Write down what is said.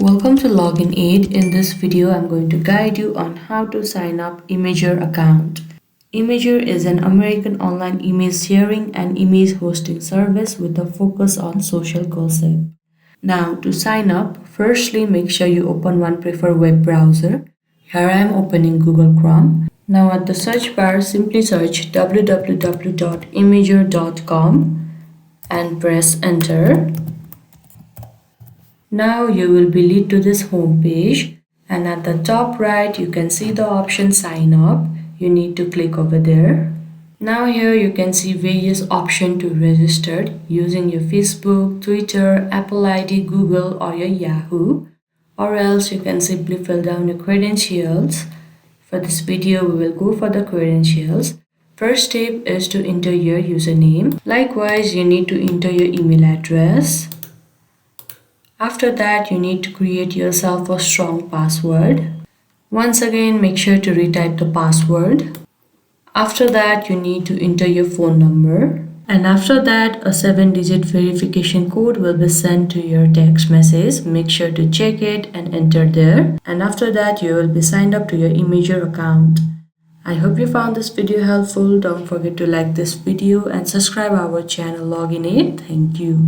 Welcome to Login Aid. In this video, I'm going to guide you on how to sign up Imgur account. Imgur is an American online image sharing and image hosting service with a focus on social gossip. Now, to sign up, firstly make sure you open one preferred web browser. Here I am opening Google Chrome. Now at the search bar, simply search www.imgur.com and press enter. Now you will be led to this home page, and at the top right you can see the option sign up. You need to click over there. Now here you can see various options to register using your Facebook, Twitter, Apple ID, Google or your Yahoo, or else you can simply fill down your credentials. For this video we will go for the credentials. First step is to enter your username. Likewise you need to enter your email address. After that, you need to create yourself a strong password. Once again, make sure to retype the password. After that, you need to enter your phone number. And after that, a 7-digit verification code will be sent to your text message. Make sure to check it and enter there. And after that, you will be signed up to your Imgur account. I hope you found this video helpful. Don't forget to like this video and subscribe our channel Login Aid. Thank you.